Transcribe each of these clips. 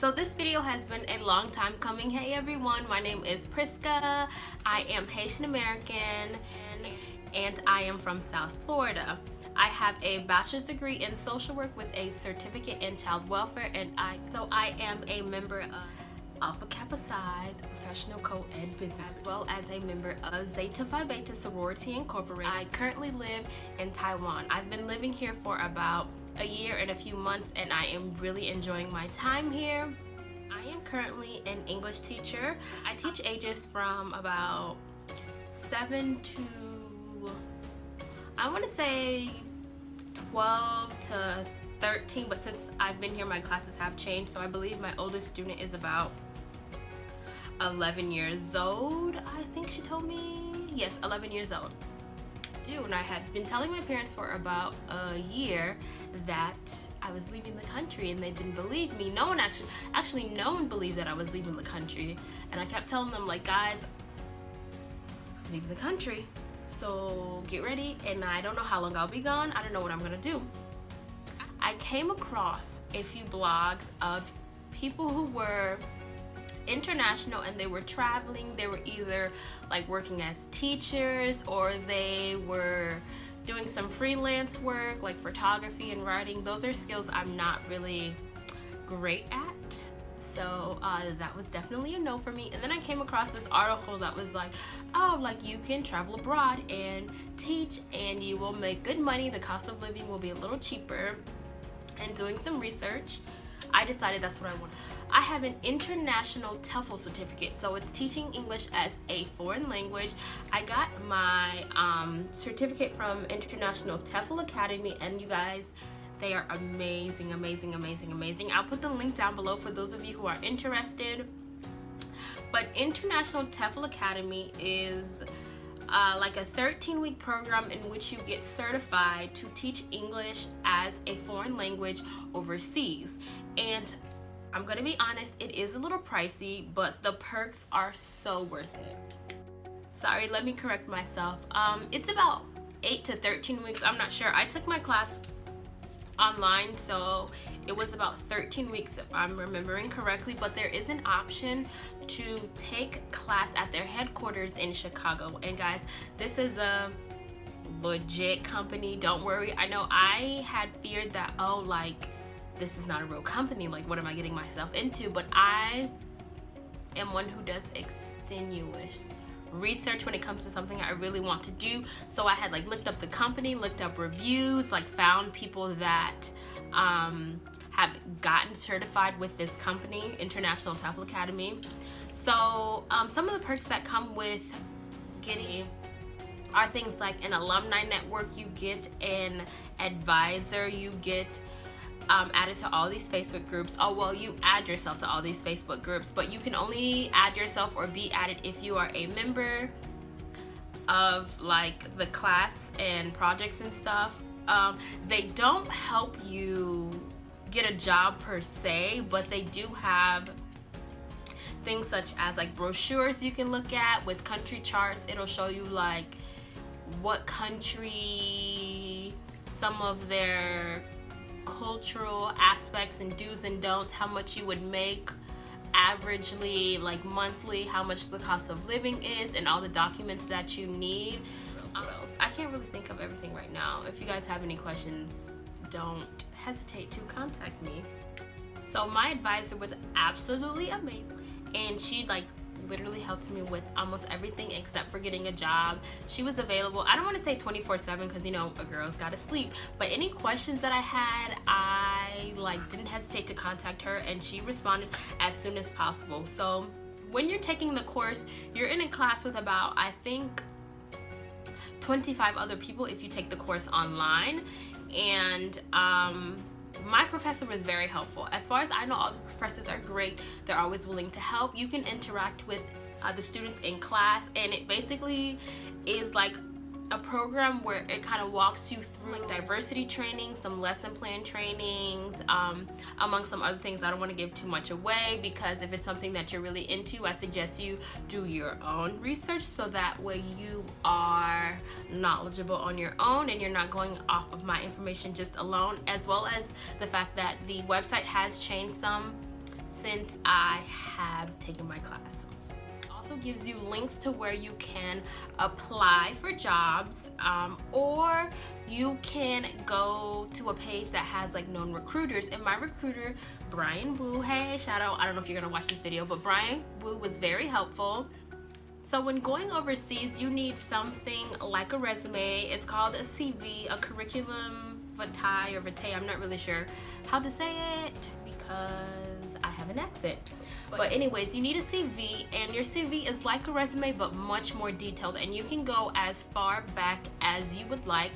So this video has been a long time coming. Hey everyone, my name is Priska. I am Haitian American and I am from South Florida. I have a bachelor's degree in social work with a certificate in child welfare, and I am a member of Alpha Kappa Psi, the professional co-ed business, as well as a member of Zeta Phi Beta Sorority Incorporated. I currently live in Taiwan. I've been living here for about a year and a few months, and I am really enjoying my time here. I am currently an English teacher. I teach ages from about 7 to, I want to say 12 to 13, but since I've been here my classes have changed, so I believe my oldest student is about 11 years old. I think she told me, yes, 11 years old. And I had been telling my parents for about a year that I was leaving the country, and they didn't believe me. No one actually no one believed that I was leaving the country, and I kept telling them, like, guys, I'm leaving the country, so get ready, and I don't know how long I'll be gone. I don't know what I'm gonna do. I came across a few blogs of people who were international, and they were traveling. They were either like working as teachers, or they were doing some freelance work like photography and writing. Those are skills I'm not really great at, so that was definitely a no for me. And then I came across this article that was like, oh, like, you can travel abroad and teach and you will make good money, the cost of living will be a little cheaper. And doing some research, I decided that's what I want. I have an international TEFL certificate, so it's teaching English as a foreign language. I got my certificate from International TEFL Academy, and you guys, they are amazing, amazing, amazing, amazing. I'll put the link down below for those of you who are interested. But International TEFL Academy is like a 13-week program in which you get certified to teach English as a foreign language overseas. And I'm gonna be honest, it is a little pricey, but the perks are so worth it. Sorry, let me correct myself. It's about 8 to 13 weeks. I'm not sure. I took my class online, so it was about 13 weeks if I'm remembering correctly, but there is an option to take class at their headquarters in Chicago. And guys, this is a legit company, don't worry. I know I had feared that, oh, like, this is not a real company, like, what am I getting myself into? But I am one who does extenuous research when it comes to something I really want to do. So I had like looked up the company, looked up reviews, like found people that have gotten certified with this company, International TEFL Academy. So some of the perks that come with getting are things like an alumni network, you get an advisor, you get added to all these Facebook groups. Oh, well, you add yourself to all these Facebook groups, but you can only add yourself or be added if you are a member of like the class and projects and stuff. They don't help you get a job per se, but they do have things such as like brochures you can look at with country charts. It'll show you like what country, some of their cultural aspects and do's and don'ts, how much you would make averagely, like monthly, how much the cost of living is, and all the documents that you need. I can't really think of everything right now. If you guys have any questions, don't hesitate to contact me. So my advisor was absolutely amazing, and she like literally helped me with almost everything except for getting a job. She was available, I don't want to say 24/7 because, you know, a girl's gotta sleep, but any questions that I had, I like didn't hesitate to contact her, and she responded as soon as possible. So when you're taking the course, you're in a class with about, I think, 25 other people if you take the course online. And my professor was very helpful. As far as I know, all the professors are great. They're always willing to help. You can interact with the students in class, and it basically is like a program where it kind of walks you through like diversity training, some lesson plan trainings, among some other things. I don't want to give too much away, because if it's something that you're really into, I suggest you do your own research, so that way you are knowledgeable on your own and you're not going off of my information just alone, as well as the fact that the website has changed some since I have taken my class. It also gives you links to where you can apply for jobs, or you can go to a page that has like known recruiters. And my recruiter, Brian Wu, hey, shout out, I don't know if you're gonna watch this video, but Brian Wu was very helpful. So when going overseas, you need something like a resume. It's called a CV, a curriculum vitae or vitae. I'm not really sure how to say it because I have an accent. But anyways, you need a CV, and your CV is like a resume but much more detailed, and you can go as far back as you would like.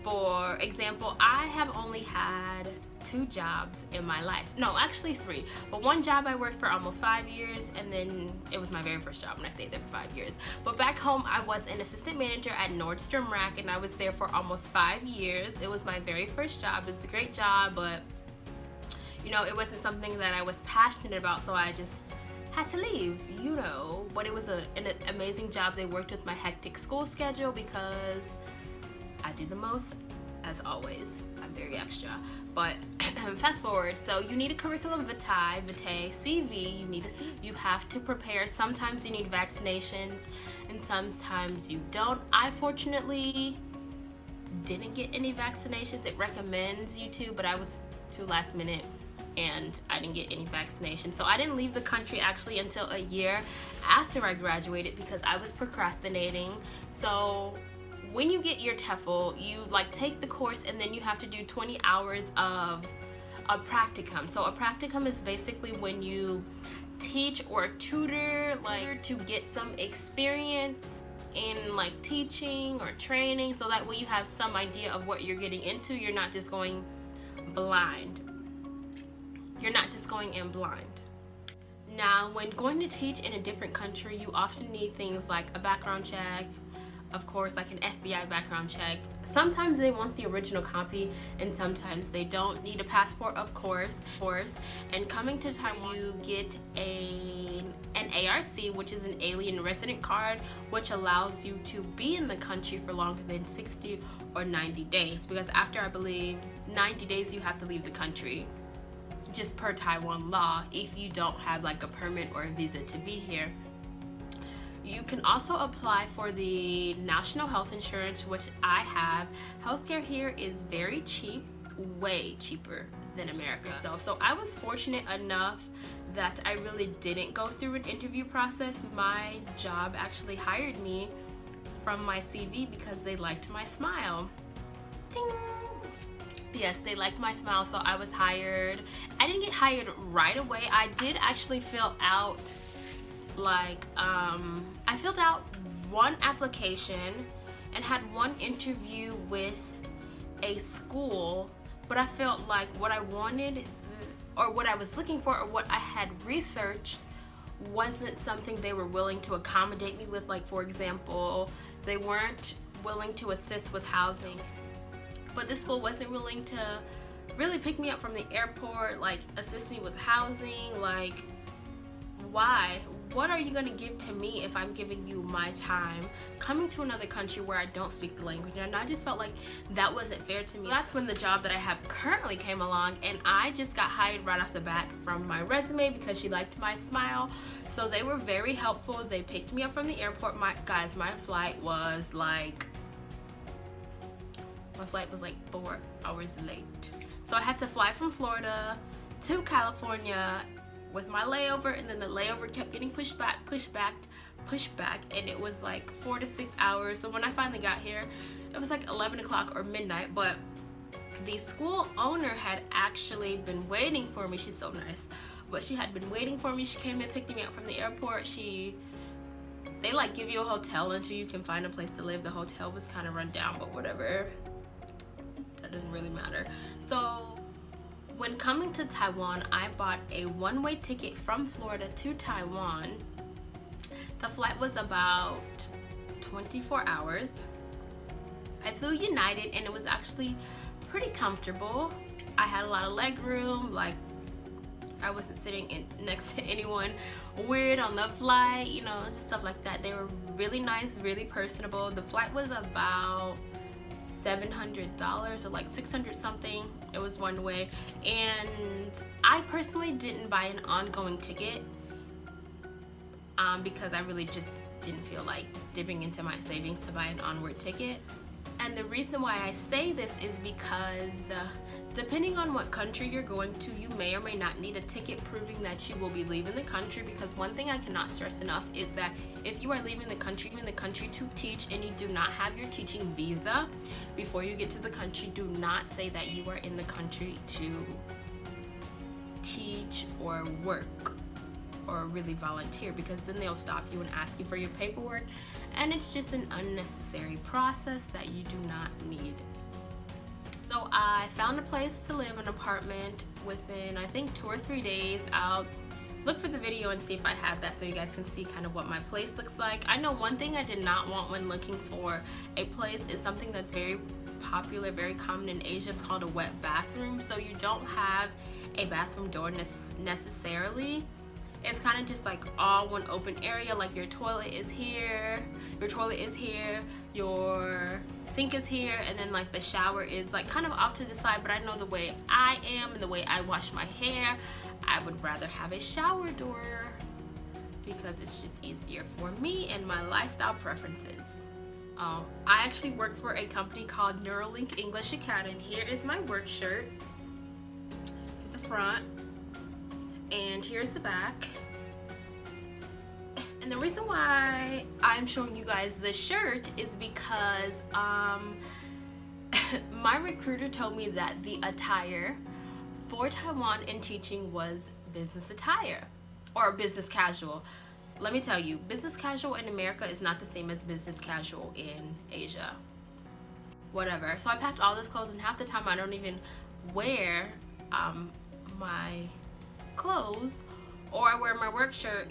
For example, I have only had 2 jobs in my life. No, actually 3. But one job I worked for almost 5 years, and then it was my very first job and I stayed there for 5 years. But back home, I was an assistant manager at Nordstrom Rack, and I was there for almost 5 years. It was my very first job. It was a great job, but you know, it wasn't something that I was passionate about, so I just had to leave, you know. But it was an amazing job. They worked with my hectic school schedule because I do the most, as always. I'm very extra. But fast forward, so you need a curriculum vitae, CV, you need a CV. You have to prepare. Sometimes you need vaccinations and sometimes you don't. I fortunately didn't get any vaccinations. It recommends you to, but I was too last minute and I didn't get any vaccination. So I didn't leave the country actually until a year after I graduated because I was procrastinating. So when you get your TEFL, you like take the course and then you have to do 20 hours of a practicum. So a practicum is basically when you teach or tutor, like to get some experience in like teaching or training, so that way you have some idea of what you're getting into. You're not just going blind. You're not just going in blind. Now, when going to teach in a different country, you often need things like a background check, of course, like an FBI background check. Sometimes they want the original copy and sometimes they don't. Need a passport, of course. And coming to Taiwan, you get an ARC, which is an alien resident card, which allows you to be in the country for longer than 60 or 90 days. Because after, I believe, 90 days, you have to leave the country, just per Taiwan law, if you don't have like a permit or a visa to be here. You can also apply for the national health insurance, which I have. Healthcare here is very cheap, way cheaper than America. So I was fortunate enough that I really didn't go through an interview process. My job actually hired me from my CV because they liked my smile. Ding! Yes, they liked my smile, so I was hired. I didn't get hired right away. I did actually fill out like I filled out one application and had one interview with a school, but I felt like what I wanted or what I was looking for or what I had researched wasn't something they were willing to accommodate me with. Like, for example, they weren't willing to assist with housing, but the school wasn't willing to really pick me up from the airport, like assist me with housing. Like, why? What are you going to give to me if I'm giving you my time coming to another country where I don't speak the language? And I just felt like that wasn't fair to me. That's when the job that I have currently came along, and I just got hired right off the bat from my resume because she liked my smile. So they were very helpful. They picked me up from the airport. My flight was like 4 hours late. So I had to fly from Florida to California with my layover, and then the layover kept getting pushed back, and it was like 4 to 6 hours. So when I finally got here, it was like 11 o'clock or midnight, but the school owner had actually been waiting for me. She's so nice, but she had been waiting for me. She came and picked me up from the airport. They like give you a hotel until you can find a place to live. The hotel was kind of run down, but whatever, that doesn't really matter. So when coming to Taiwan, I bought a one-way ticket from Florida to Taiwan. The flight was about 24 hours. I flew United, and it was actually pretty comfortable. I had a lot of leg room, like I wasn't sitting next to anyone weird on the flight, you know, just stuff like that. They were really nice, really personable. The flight was about $700 or like 600 something. It was one way, and I personally didn't buy an ongoing ticket because I really just didn't feel like dipping into my savings to buy an onward ticket. And the reason why I say this is because depending on what country you're going to, you may or may not need a ticket proving that you will be leaving the country, because one thing I cannot stress enough is that if you are leaving the country to teach and you do not have your teaching visa before you get to the country, do not say that you are in the country to teach or work or really volunteer, because then they'll stop you and ask you for your paperwork, and it's just an unnecessary process that you do not need. So I found a place to live, an apartment, within I think 2 or 3 days. I'll look for the video and see if I have that so you guys can see kind of what my place looks like. I know one thing I did not want when looking for a place is something that's very popular, very common in Asia. It's called a wet bathroom. So you don't have a bathroom door necessarily. It's kind of just like all one open area, like your toilet is here, your sink is here, and then like the shower is like kind of off to the side. But I know the way I am and the way I wash my hair, I would rather have a shower door because it's just easier for me and my lifestyle preferences. I actually work for a company called Neuralink English Academy. Here is my work shirt. It's the front, and here's the back. And the reason why I'm showing you guys this shirt is because my recruiter told me that the attire for Taiwan in teaching was business attire or business casual. Let me tell you, business casual in America is not the same as business casual in Asia. Whatever. So I packed all those clothes, and half the time I don't even wear my clothes, or I wear my work shirt.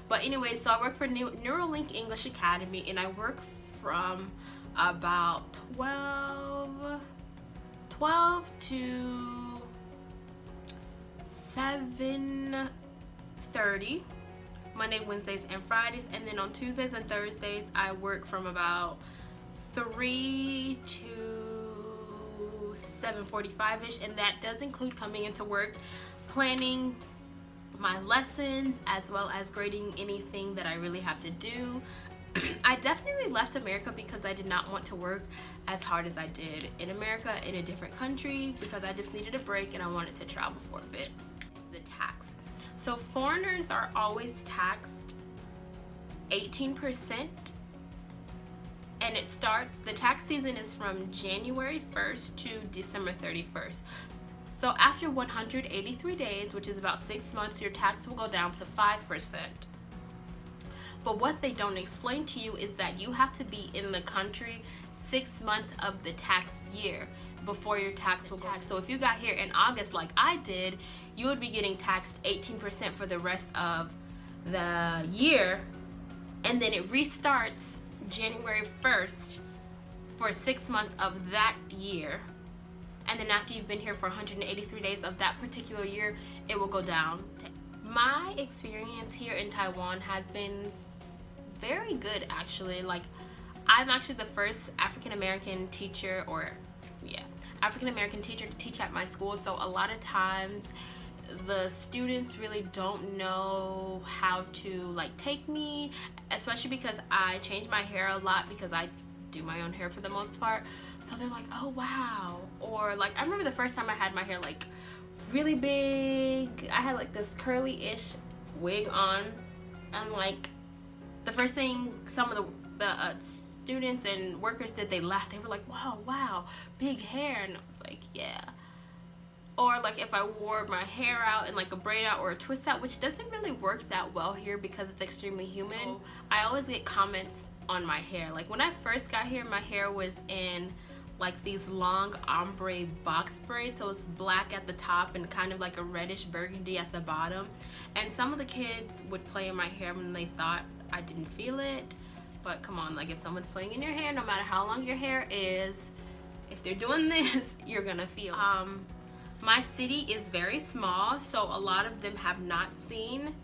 But anyway, so I work for Neuralink English Academy, and I work from about 12 to 7:30 Monday, Wednesdays, and Fridays. And then on Tuesdays and Thursdays I work from about 3 to 7:45ish, and that does include coming into work, planning my lessons, as well as grading anything that I really have to do. I definitely left America because I did not want to work as hard as I did in America in a different country, because I just needed a break and I wanted to travel for a bit. The tax. So foreigners are always taxed 18%, and the tax season is from January 1st to December 31st. So after 183 days, which is about 6 months, your tax will go down to 5%. But what they don't explain to you is that you have to be in the country 6 months of the tax year before your tax will go. So if you got here in August like I did, you would be getting taxed 18% for the rest of the year, and then it restarts January 1st for 6 months of that year. And then after you've been here for 183 days of that particular year, it will go down. My experience here in Taiwan has been very good, actually. Like, I'm actually the first African-American teacher, African-American teacher to teach at my school. So a lot of times the students really don't know how to like take me, especially because I change my hair a lot, because I do my own hair for the most part. So they're like, oh wow. Or like, I remember the first time I had my hair like really big. I had like this curly-ish wig on, and like the first thing some of the students and workers did, they laughed. They were like, wow, big hair. And I was like, yeah. Or like if I wore my hair out in like a braid out or a twist out, which doesn't really work that well here because it's extremely humid. So I always get comments on my hair. Like when I first got here, my hair was in like these long ombre box braids, so it's black at the top and kind of like a reddish burgundy at the bottom. And some of the kids would play in my hair when they thought I didn't feel it. But come on, like if someone's playing in your hair, no matter how long your hair is, if they're doing this, you're gonna feel. My city is very small, so a lot of them have not seen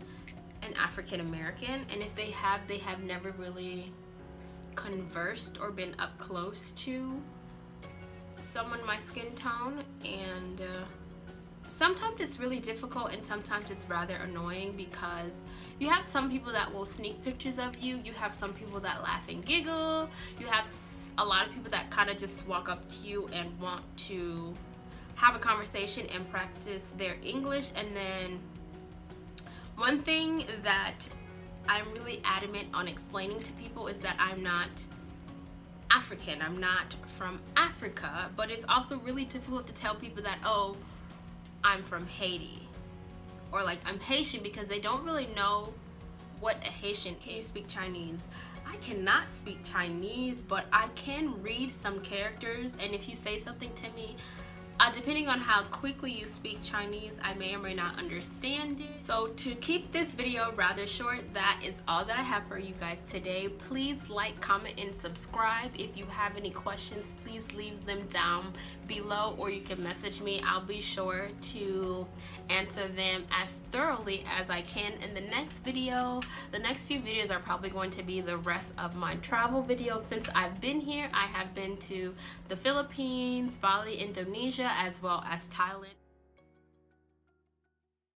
an African American, and if they have never really conversed or been up close to someone my skin tone, and sometimes it's really difficult and sometimes it's rather annoying because you have some people that will sneak pictures of you, you have some people that laugh and giggle, you have a lot of people that kind of just walk up to you and want to have a conversation and practice their English. And then one thing that I'm really adamant on explaining to people is that I'm not African, I'm not from Africa, but it's also really difficult to tell people that, oh, I'm from Haiti, or like I'm Haitian, because they don't really know what a Haitian. Can you speak Chinese? I cannot speak Chinese, but I can read some characters, and if you say something to me, depending on how quickly you speak Chinese, I may or may not understand it. So to keep this video rather short, that is all that I have for you guys today. Please like, comment, and subscribe. If you have any questions, please leave them down below, or you can message me. I'll be sure to answer them as thoroughly as I can in the next video. The next few videos are probably going to be the rest of my travel videos. Since I've been here, I have been to the Philippines, Bali, Indonesia, as well as Thailand.